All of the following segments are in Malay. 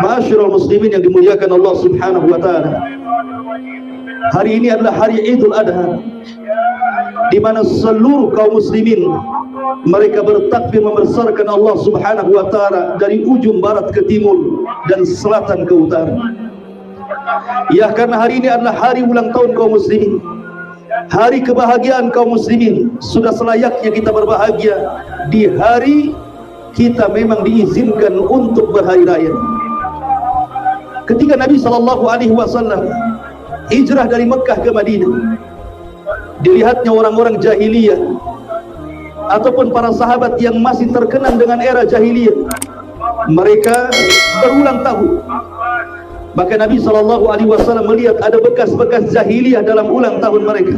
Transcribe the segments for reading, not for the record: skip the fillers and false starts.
Ma'asyiral muslimin yang dimuliakan Allah Subhanahu wa taala. Hari ini adalah hari Idul Adha, di mana seluruh kaum muslimin mereka bertakbir membesarkan Allah Subhanahu wa taala dari ujung barat ke timur dan selatan ke utara. Ya, karena hari ini adalah hari ulang tahun kaum muslimin, hari kebahagiaan kaum muslimin. Sudah selayaknya kita berbahagia di hari kita memang diizinkan untuk berhari raya. Ketika Nabi SAW hijrah dari Mekah ke Madinah, dilihatnya orang-orang jahiliyah ataupun para sahabat yang masih terkenang dengan era jahiliyah, mereka berulang tahun. Maka Nabi SAW melihat ada bekas-bekas jahiliyah dalam ulang tahun mereka.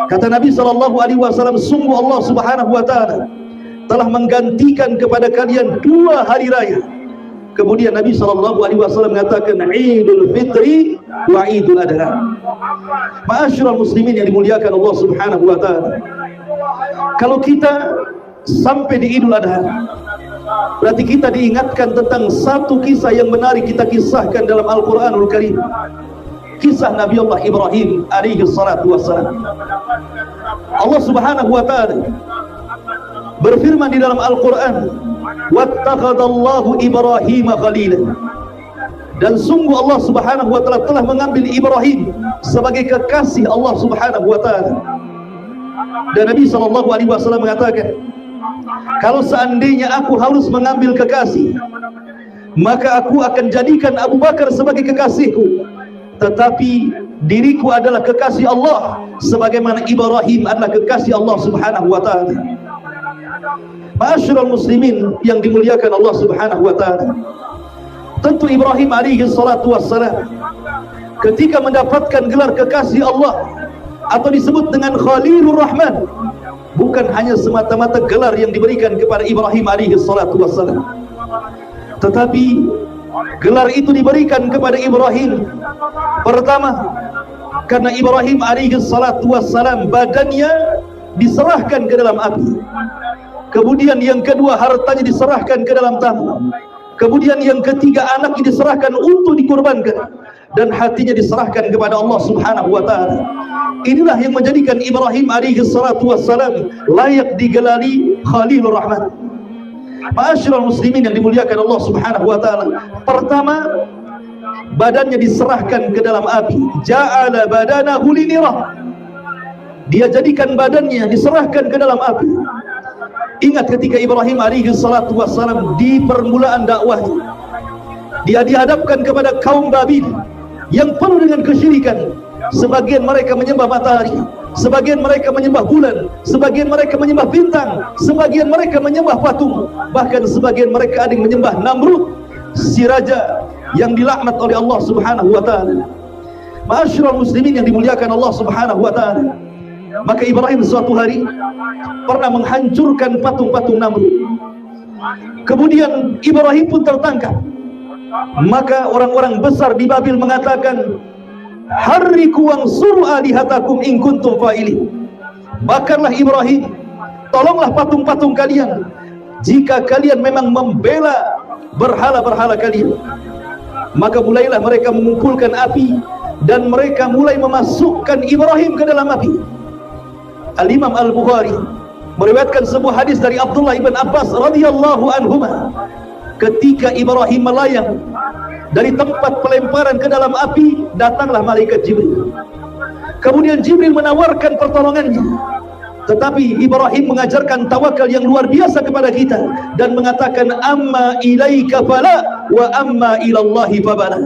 Kata Nabi SAW, sungguh Allah Subhanahu wa taala telah menggantikan kepada kalian 2 hari raya. Kemudian Nabi SAW mengatakan Idul Fitri wa Idul Adha. Ma'asyiral muslimin yang dimuliakan Allah Subhanahu wa taala, kalau kita sampai di Idul Adha, berarti kita diingatkan tentang satu kisah yang menarik kita kisahkan dalam Al-Quranul Karim. Kisah Nabi Allah Ibrahim alaihi salatu wassalam. Allah Subhanahu wa taala berfirman di dalam Al-Quran, wattakhadallahu Ibrahim khalila. Dan sungguh Allah Subhanahu wa taala telah mengambil Ibrahim sebagai kekasih Allah Subhanahu wa taala. Dan Nabi SAW mengatakan, kalau seandainya aku harus mengambil kekasih, maka aku akan jadikan Abu Bakar sebagai kekasihku, tetapi diriku adalah kekasih Allah sebagaimana Ibrahim adalah kekasih Allah Subhanahu wa taala. Ma'asyiral muslimin yang dimuliakan Allah Subhanahu wa taala, tentu Ibrahim alaihi salatu wassalam ketika mendapatkan gelar kekasih Allah atau disebut dengan Khalilur Rahman, bukan hanya semata-mata gelar yang diberikan kepada Ibrahim alaihi salatu wassalam, tetapi gelar itu diberikan kepada Ibrahim pertama karena Ibrahim alaihi salatu wassalam badannya diserahkan ke dalam api. Kemudian yang kedua, hartanya diserahkan ke dalam tanah. Kemudian yang ketiga, anaknya diserahkan untuk dikurbankan, dan hatinya diserahkan kepada Allah Subhanahu wa taala. Inilah yang menjadikan Ibrahim alaihi salatu wassalam layak digelari Khalilur Rahman. Ma'asyiral muslimin yang dimuliakan Allah Subhanahu wa taala, pertama badannya diserahkan ke dalam api. Ja'ala badanahu linirah. Dia jadikan badannya diserahkan ke dalam api. Ingat ketika Ibrahim alaihi salatu wassalam di permulaan dakwahnya, dia dihadapkan kepada kaum Babil yang penuh dengan kesyirikan. Sebagian mereka menyembah matahari, sebagian mereka menyembah bulan, sebagian mereka menyembah bintang, sebagian mereka menyembah patung, bahkan sebagian mereka ada yang menyembah Namrud, si raja yang dilaknat oleh Allah Subhanahu wa taala. Ma'asyiral muslimin yang dimuliakan Allah Subhanahu wa taala, maka Ibrahim suatu hari pernah menghancurkan patung-patung Namrud. Kemudian Ibrahim pun tertangkap. Maka orang-orang besar di Babil mengatakan, harriku wansuru alihatakum in kuntum fa'ilin. Bakarlah Ibrahim, tolonglah patung-patung kalian jika kalian memang membela berhala-berhala kalian. Maka mulailah mereka mengumpulkan api dan mereka mulai memasukkan Ibrahim ke dalam api. Al-Imam Al-Bukhari meriwayatkan sebuah hadis dari Abdullah ibn Abbas radhiyallahu anhuma, ketika Ibrahim melayang dari tempat pelemparan ke dalam api, datanglah malaikat Jibril. Kemudian Jibril menawarkan pertolongannya, tetapi Ibrahim mengajarkan tawakal yang luar biasa kepada kita dan mengatakan, amma ilaika fala wa amma ilallahi fabala.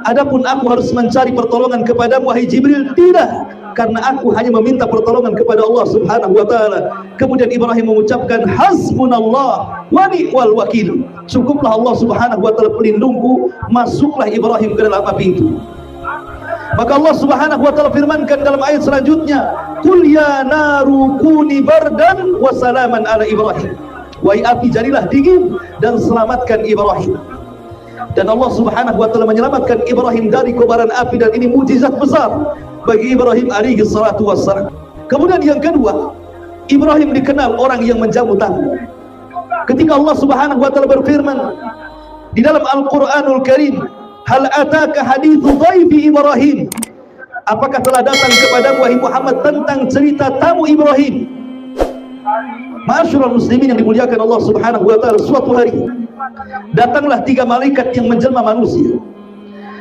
Adapun aku harus mencari pertolongan kepadamu wahai Jibril, tidak, karena aku hanya meminta pertolongan kepada Allah Subhanahu wa taala. Kemudian Ibrahim mengucapkan, hasbunallah wa ni'mal wakil. Cukuplah Allah Subhanahu wa taala pelindungku. Masuklah Ibrahim ke dalam api itu. Maka Allah Subhanahu wa taala firmankan dalam ayat selanjutnya, qul ya naru kuni bardan wa salaman ala Ibrahim. Wahai api, jadilah dingin dan selamatkan Ibrahim. Dan Allah Subhanahu wa taala menyelamatkan Ibrahim dari kobaran api, dan ini mukjizat besar bagi Ibrahim alaihi salatu wassalam. Kemudian yang kedua, Ibrahim dikenal orang yang menjamu tamu. Ketika Allah Subhanahu wa taala berfirman, di dalam Al-Quranul Karim, hal ataka hadithu dhaifi Ibrahim, apakah telah datang kepadamu wahai Muhammad tentang cerita tamu Ibrahim? Ma'asyiral muslimin yang dimuliakan Allah Subhanahu wa taala, suatu hari datanglah 3 malaikat yang menjelma manusia,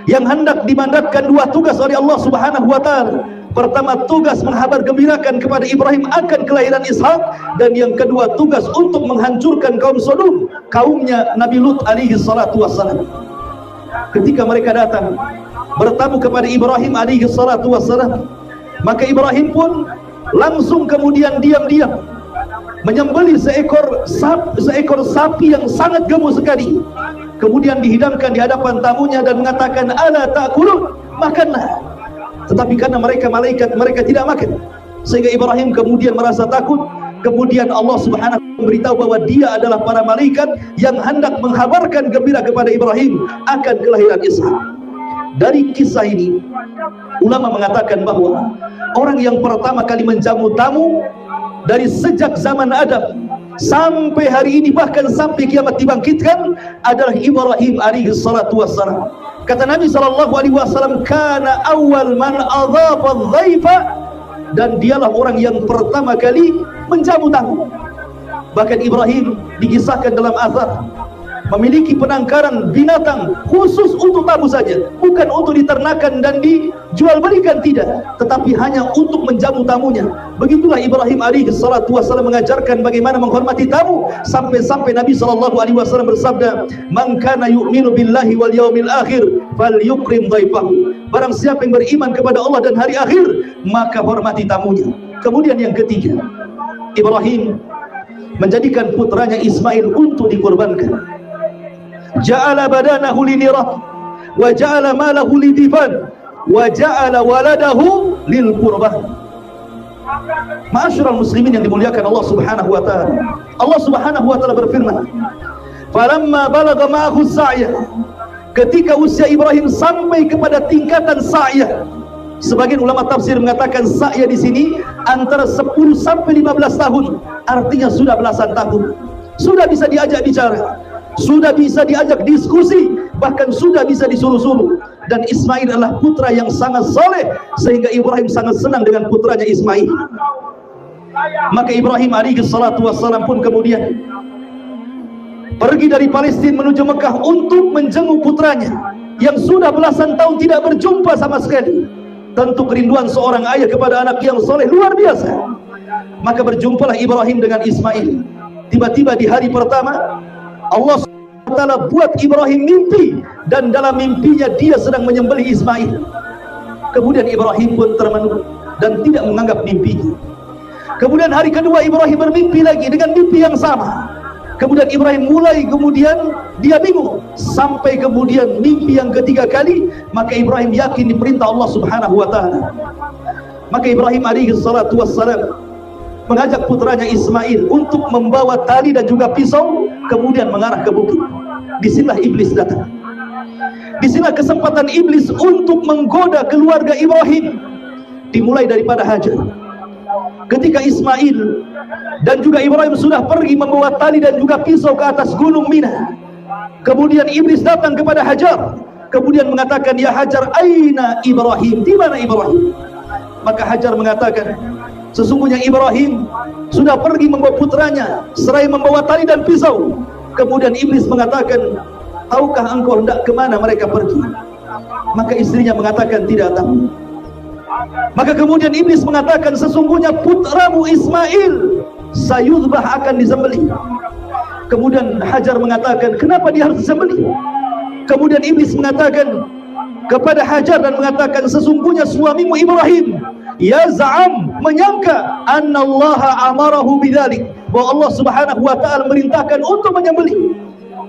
yang hendak dimandatkan 2 tugas oleh Allah Subhanahu wa taala. Pertama, tugas menghabar gembirakan kepada Ibrahim akan kelahiran Ishak, dan yang kedua, tugas untuk menghancurkan kaum Sodom, kaumnya Nabi Lut alaihi salatu wassalam. Ketika mereka datang bertamu kepada Ibrahim alaihi salatu wassalam, maka Ibrahim pun langsung kemudian diam-diam menyembelih seekor sapi yang sangat gemuk sekali, kemudian dihidangkan di hadapan tamunya dan mengatakan, ala ta'kulun, makanlah. Tetapi karena mereka malaikat, mereka tidak makan, sehingga Ibrahim kemudian merasa takut. Kemudian Allah Subhanahu wa taala memberitahu bahwa dia adalah para malaikat yang hendak menghabarkan gembira kepada Ibrahim akan kelahiran Ishak. Dari kisah ini, ulama mengatakan bahwa orang yang pertama kali menjamu tamu dari sejak zaman Adam sampai hari ini, bahkan sampai kiamat dibangkitkan, adalah Ibrahim alaihi salatu wassalam. Kata Nabi sallallahu alaihi wasallam, kana awal man adhafa dhaifa, dan dialah orang yang pertama kali menjamu tamu. Bahkan Ibrahim dikisahkan dalam athar memiliki penangkaran binatang khusus untuk tamu saja, bukan untuk diternakan dan dijual belikan, tidak, tetapi hanya untuk menjamu tamunya. Begitulah Ibrahim alaihi salatu wassalam mengajarkan bagaimana menghormati tamu, sampai-sampai Nabi sallallahu alaihi wasallam bersabda, man kana yu'minu billahi wal yaumil akhir falyukrim dhaifahu, barang siapa yang beriman kepada Allah dan hari akhir, maka hormati tamunya. Kemudian yang ketiga, Ibrahim menjadikan putranya Ismail untuk dikorbankan. Ja'ala badanahu linirah wa ja'ala malahu lidifan wa ja'ala waladahu lil qurbah. Ma'asyiral muslimin yang dimuliakan Allah Subhanahu wa taala, Allah Subhanahu wa taala berfirman, falamma balagha ma'ahu sa'ya, ketika usia Ibrahim sampai kepada tingkatan sa'ya. Sebagian ulama tafsir mengatakan sa'ya di sini antara 10 sampai 15 tahun, artinya sudah belasan tahun, sudah bisa diajak bicara, sudah bisa diajak diskusi, bahkan sudah bisa disuruh-suruh. Dan Ismail adalah putra yang sangat saleh, sehingga Ibrahim sangat senang dengan putranya Ismail. Maka Ibrahim alaihi salatu wassalam pun kemudian pergi dari Palestina menuju Mekah untuk menjenguk putranya yang sudah belasan tahun tidak berjumpa sama sekali. Tentu kerinduan seorang ayah kepada anak yang saleh luar biasa. Maka berjumpalah Ibrahim dengan Ismail. Tiba-tiba di hari pertama, Allah SWT buat Ibrahim mimpi, dan dalam mimpinya dia sedang menyembelih Ismail. Kemudian Ibrahim pun termenung dan tidak menganggap mimpinya. Kemudian hari kedua Ibrahim bermimpi lagi dengan mimpi yang sama. Kemudian Ibrahim kemudian dia bingung, sampai kemudian mimpi yang ketiga kali, maka Ibrahim yakin diperintah Allah Subhanahu wa taala. Maka Ibrahim alaihi salatu wassalam mengajak putranya Ismail untuk membawa tali dan juga pisau, kemudian mengarah ke bukit. Disinilah iblis datang. Disinilah kesempatan iblis untuk menggoda keluarga Ibrahim. Dimulai daripada Hajar. Ketika Ismail dan juga Ibrahim sudah pergi membawa tali dan juga pisau ke atas gunung Mina, kemudian iblis datang kepada Hajar, kemudian mengatakan, ya Hajar, aina Ibrahim, di mana Ibrahim? Maka Hajar mengatakan, sesungguhnya Ibrahim sudah pergi membawa putranya seraya membawa tali dan pisau. Kemudian iblis mengatakan, tahukah engkau hendak kemana mereka pergi? Maka istrinya mengatakan, tidak tahu. Maka kemudian iblis mengatakan, sesungguhnya putramu Ismail sayudbah, akan disembelih. Kemudian Hajar mengatakan, kenapa dia harus disembelih? Kemudian iblis mengatakan kepada Hajar dan mengatakan, sesungguhnya suamimu Ibrahim yaz'am, menyangka annallaha amarahu bidzalik, bahwa Allah Subhanahu wa taala merintahkan untuk menyembelih.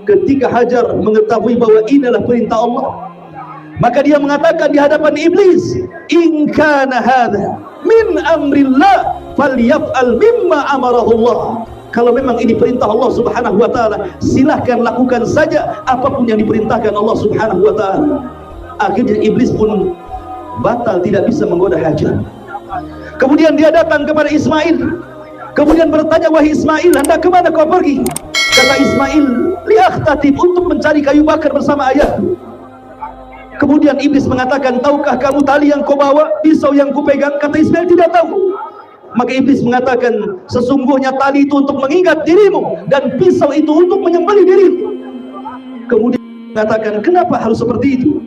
Ketika Hajar mengetahui bahwa inilah perintah Allah, maka dia mengatakan di hadapan iblis, in kana hadza min amrillah falyaf'al mimma amarahu Allah. Kalau memang ini perintah Allah Subhanahu wa taala, silahkan lakukan saja apapun yang diperintahkan Allah Subhanahu wa taala. Akhirnya iblis pun batal, tidak bisa menggoda Hajar. Kemudian dia datang kepada Ismail, kemudian bertanya, wahai Ismail, hendak kemana kau pergi? Kata Ismail, liakhtatib, untuk mencari kayu bakar bersama ayahku. Kemudian iblis mengatakan, tahukah kamu tali yang kau bawa, pisau yang ku pegang? Kata Ismail, tidak tahu. Maka iblis mengatakan, sesungguhnya tali itu untuk mengikat dirimu, dan pisau itu untuk menyembelih dirimu. Kemudian mengatakan, kenapa harus seperti itu?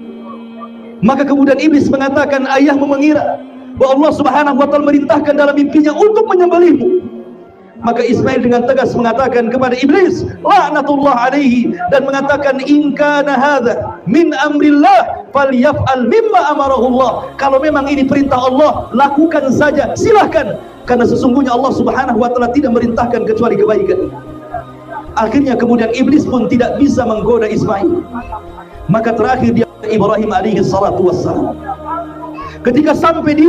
Maka kemudian iblis mengatakan, ayahmu mengira bahwa Allah Subhanahu wa ta'ala merintahkan dalam mimpinya untuk menyembelihmu. Maka Ismail dengan tegas mengatakan kepada iblis, laknatullah alaihi, dan mengatakan, in kana hadza min amrillah falyaf'al mimma amarahu Allah. Kalau memang ini perintah Allah, lakukan saja, silahkan, karena sesungguhnya Allah Subhanahu wa ta'ala tidak merintahkan kecuali kebaikan. Akhirnya kemudian iblis pun tidak bisa menggoda Ismail. Maka terakhir dia Ibrahim alaihi salatu wassalam. Ketika sampai di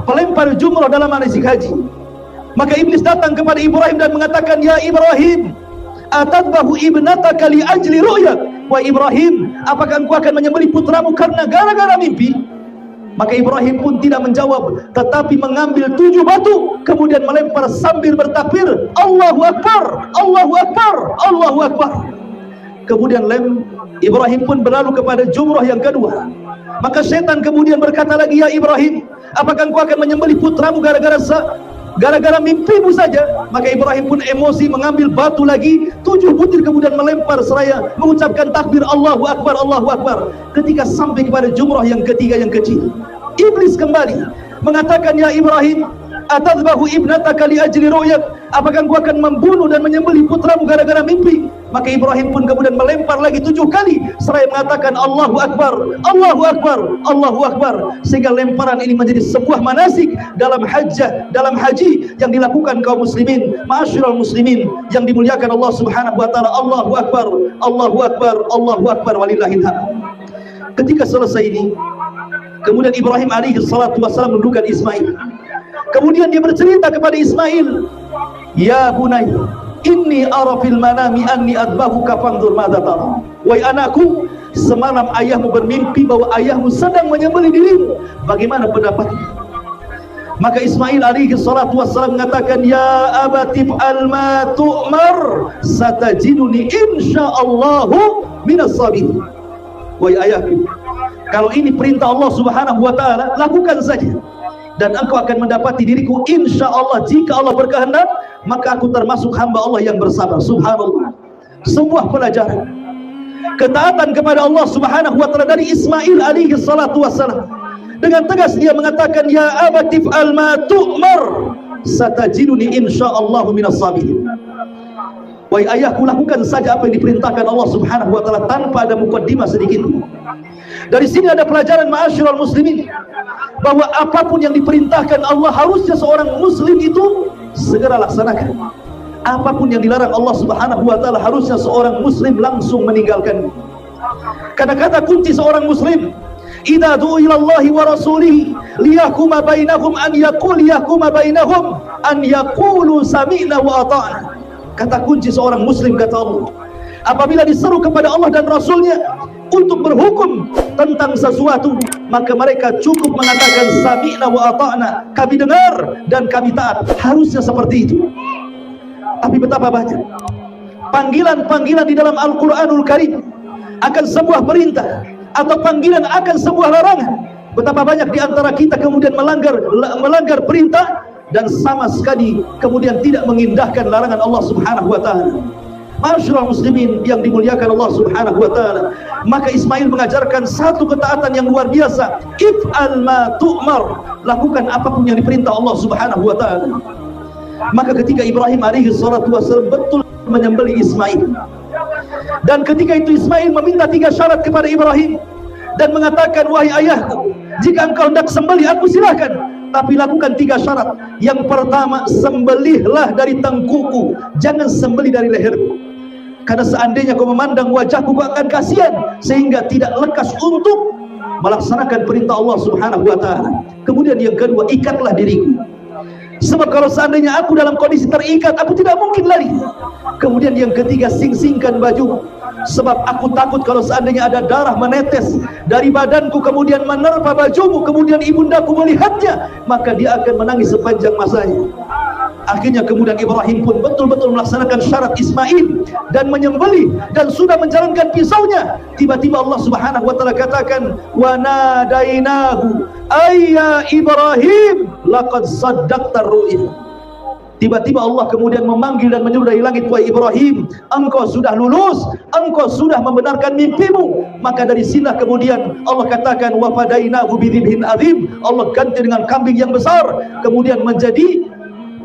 pelempar jumrah dalam manasik haji, maka iblis datang kepada Ibrahim dan mengatakan, ya Ibrahim, atadbahu ibnataka li ajli ru'yak. Wahai Ibrahim, apakah engkau akan menyembelih putramu karena gara-gara mimpi? Maka Ibrahim pun tidak menjawab, tetapi mengambil 7 batu, kemudian melempar sambil bertakbir, Allahu Akbar, Allahu Akbar, Allahu Akbar. Kemudian Ibrahim pun berlalu kepada jumrah yang kedua. Maka setan kemudian berkata lagi, ya Ibrahim, apakah engkau akan menyembelih putramu gara-gara mimpimu saja? Maka Ibrahim pun emosi, mengambil batu lagi 7 butir, kemudian melempar seraya mengucapkan takbir, Allahu Akbar, Allahu Akbar. Ketika sampai kepada jumrah yang ketiga yang kecil, iblis kembali mengatakan, ya Ibrahim, atadbahu ibnataka li ajli ru'yak. Apakah engkau akan membunuh dan menyembelih putramu gara-gara mimpi? Maka Ibrahim pun kemudian melempar lagi 7 kali seraya mengatakan, Allahu Akbar, Allahu Akbar, Allahu Akbar. Sehingga lemparan ini menjadi sebuah manasik dalam haji yang dilakukan kaum muslimin, ma'asyiral muslimin yang dimuliakan Allah Subhanahu wa taala. Allahu Akbar, Allahu Akbar, Allahu Akbar, walillahil hamd. Ketika selesai ini, kemudian Ibrahim alaihi salatu wasallam menundukkan Ismail. Kemudian dia bercerita kepada Ismail, ya bunai, inni ara fil manami anni adbahuka fanzur madza tara. Wahai anakku, semalam ayahmu bermimpi bahwa ayahmu sedang menyembelih dirimu. Bagaimana pendapatmu? Maka Ismail alaihi salatu wassalam mengatakan, ya abatif alma tu'mar satajiduni insyaallahu minas sabirin. Wahai ayahku, kalau ini perintah Allah Subhanahu wa ta'ala, lakukan saja, dan engkau akan mendapati diriku insya Allah. Jika Allah berkehendak, maka aku termasuk hamba Allah yang bersabar. Subhanallah, sebuah pelajaran ketaatan kepada Allah Subhanahu wa ta'ala dari Ismail alaihi salatu wassalam. Dengan tegas dia mengatakan, ya abatif alma tu'mar satajiduni insyaallahu minas sabirin. Wahai ayahku, lakukan saja apa yang diperintahkan Allah Subhanahu wa ta'ala tanpa ada mukaddimah sedikit. Dari sini ada pelajaran, ma'asyiral muslimin, bahwa apapun yang diperintahkan Allah, harusnya seorang muslim itu segera laksanakan. Apapun yang dilarang Allah Subhanahu wa ta'ala, harusnya seorang muslim langsung meninggalkan. Karena kata kunci seorang muslim, idza du'a ilallahi wa rasulihi liyahkuma bainahum an yaqulu sami'na wa ata'na. Kata kunci seorang muslim, kata Allah, apabila diseru kepada Allah dan Rasulnya untuk berhukum tentang sesuatu, maka mereka cukup mengatakan sami'na wa ata'na, kami dengar dan kami taat. Harusnya seperti itu. Tapi betapa banyak panggilan-panggilan di dalam Al-Quranul Karim akan sebuah perintah, atau panggilan akan sebuah larangan. Betapa banyak di antara kita kemudian melanggar perintah dan sama sekali kemudian tidak mengindahkan larangan Allah Subhanahu wa ta'ala. Ma'asyiral muslimin yang dimuliakan Allah Subhanahu wa ta'ala, maka Ismail mengajarkan satu ketaatan yang luar biasa. If'al ma tu'mar, lakukan apapun yang diperintah Allah Subhanahu wa ta'ala. Maka ketika Ibrahim alaihi salatu wassalam betul menyembelih Ismail, dan ketika itu Ismail meminta 3 syarat kepada Ibrahim dan mengatakan, wahai ayahku, jika engkau hendak sembelih aku silahkan, tapi lakukan 3 syarat. Yang pertama, sembelihlah dari tengkuku, jangan sembelih dari leherku, karena seandainya kau memandang wajahku, kau akan kasihan sehingga tidak lekas untuk melaksanakan perintah Allah Subhanahu wa ta'ala. Kemudian yang kedua, ikatlah diriku, sebab kalau seandainya aku dalam kondisi terikat, aku tidak mungkin lari. Kemudian yang ketiga, sing-singkan baju, sebab aku takut kalau seandainya ada darah menetes dari badanku kemudian menerpa bajumu, kemudian ibundaku melihatnya, maka dia akan menangis sepanjang masanya. Akhirnya kemudian Ibrahim pun betul-betul melaksanakan syarat Ismail dan menyembelih dan sudah menjalankan pisaunya. Tiba-tiba Allah Subhanahu wa taala katakan, "Wa nadainahu ayya Ibrahim laqad saddaqta ru'ya." Tiba-tiba Allah kemudian memanggil dan menyuruh dari langit, "Wahai Ibrahim, engkau sudah lulus, engkau sudah membenarkan mimpimu." Maka dari sinilah kemudian Allah katakan, "Wa fadainahu bidzibhin adzim." Allah ganti dengan kambing yang besar, kemudian menjadi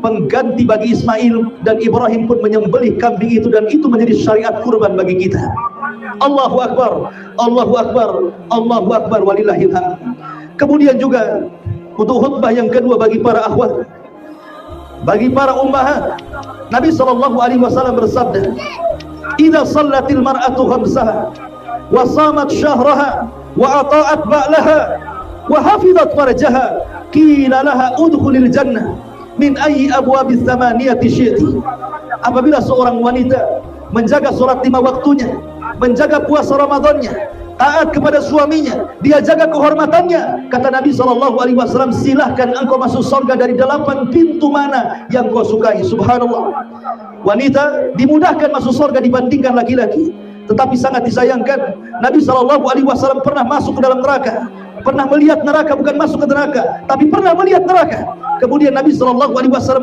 pengganti bagi Ismail, dan Ibrahim pun menyembelih kambing itu, dan itu menjadi syariat kurban bagi kita. Allahu Akbar, Allahu Akbar, Allahu Akbar, walillahil hamd. Kemudian juga untuk khutbah yang kedua bagi para akhwat, bagi para ummahat, Nabi SAW bersabda, "Idza shallatil mar'atu khamsaha wa shamat syahraha wa ata'at ba'laha wa hafizat farjaha qila laha udkhulil jannah min ayyi abwabis thamaniyati syi'ti." Apabila seorang wanita menjaga salat 5 waktunya, menjaga puasa Ramadannya, taat kepada suaminya, dia jaga kehormatannya, kata Nabi SAW, silahkan engkau masuk surga dari 8 pintu mana yang kau sukai. Subhanallah, wanita dimudahkan masuk surga dibandingkan laki-laki. Tetapi sangat disayangkan, Nabi SAW pernah masuk ke dalam neraka, pernah melihat neraka, bukan masuk ke neraka, tapi pernah melihat neraka. Kemudian Nabi SAW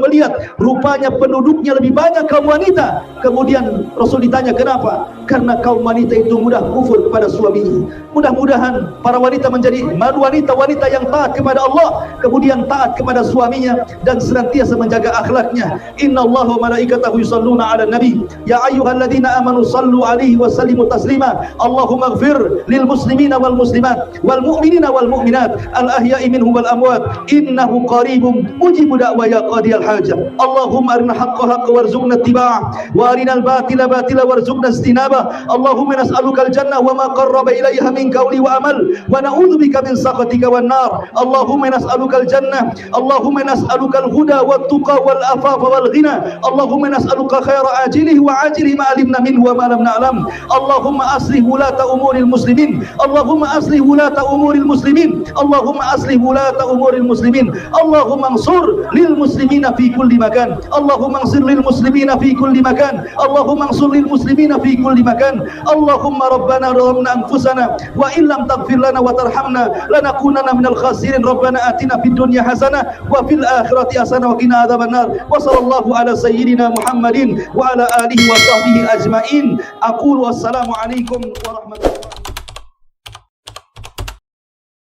melihat rupanya penduduknya lebih banyak kaum wanita. Kemudian Rasul ditanya kenapa? Karena kaum wanita itu mudah kufur kepada suaminya. Mudah-mudahan para wanita menjadi wanita-wanita yang taat kepada Allah, kemudian taat kepada suaminya, dan senantiasa menjaga akhlaknya. Innallaha wa malaikatahu yusholluna 'alan nabi ya ayyuhalladzina amanu shallu 'alaihi wa sallimu taslima. Allahumma ighfir lil muslimina wal muslimat wal mu'minina wal mu'minat al ahya'i minhum wal amwat innahu qaribun ujibu da'wa ya qadiyal hajah. Allahumma arina haqqa haqqa warzuqna ittiba'ah wa arina al-batila batila warzuqna istinabah. Allahumma nas'aluka al-jannah wa ma qarraba ilayha min qawli wa amal wa na'udzubika min sakhatika wan nar. Allahumma nas'aluka al-jannah, Allahumma nas'aluka al-huda wat tuqa wal afafa wal ghina. Allahumma nas'aluka khaira ajilihi wa ajilihi ma alimna minhu wa ma lam na'lam. Allahumma aslih wulata umuril muslimin. Allahumma aslih wulata umuril muslimin. Allahumma aslih wulata umuril muslimin. Allahumma ansur lil muslimina fi kulli makan. Allahumma ansur lil muslimina fi kulli makan. Allahumma ansur lil muslimina fi kulli makan. Allahumma rabbana zalamna anfusana wa in lam taghfir lana wa tarhamna lanakunanna minal khasirin. Rabbana atina fid dunya hasanah wa fil akhirati hasanah wa qina adzabannar. Wa sallallahu ala sayyidina Muhammadin wa ala alihi wa sahbihi ajmain. Aqulu wassalamu alaikum warahmatullahi